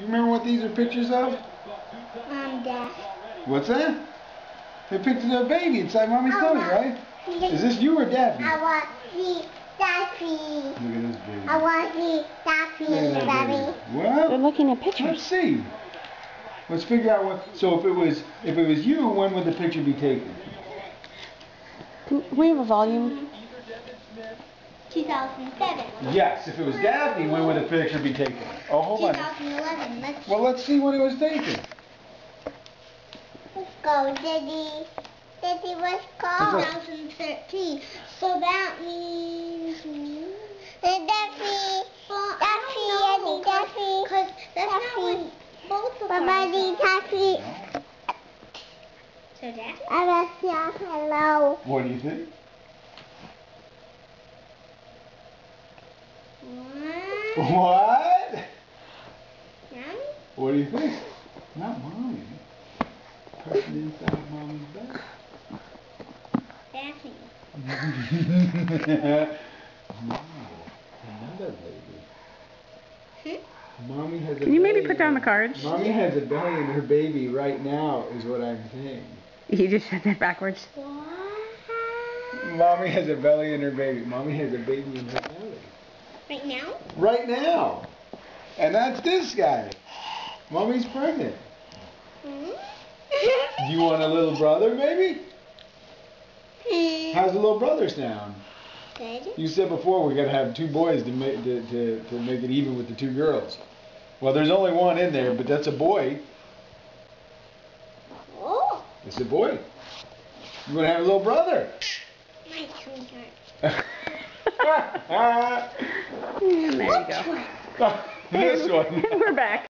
you remember what these are pictures of? Dad. What's that? They're pictures of a baby inside Mommy's tummy, right? Is this you or Daphne? I want to see Daphne. Look at this baby. I want to see Daphne, Daddy. Well, they're looking at pictures. Let's see. Let's figure out what. So if it was you, when would the picture be taken? Can we have a volume? 2007. Yes. If it was Daphne, when would the picture be taken? Oh, hold on. 2011. Well, let's see when it was taken. Let's go, Daddy. Daddy, let's go. 2013. So that means. Daphne. Daphne. Because that's not when both of us. Daphne. So Daphne. I want to say hello. What do you think? What? Mommy? What do you think? Not Mommy. Person inside Mommy's back. Daphne. Wow. Another baby. Mommy has a Can you maybe belly put down in the cards? Mommy has a belly in her baby right now, is what I'm saying. You just said that backwards. What? Mommy has a belly in her baby. Mommy has a baby in her belly. Right now? Right now. And that's this guy. Mommy's pregnant. Do you want a little brother, maybe? How's the little brother sound? Good. You said before we're gonna have two boys to make it even with the two girls. Well, there's only one in there, but that's a boy. Oh. It's a boy. You wanna have a little brother? My tummy hurts. There you go. This one. We're back.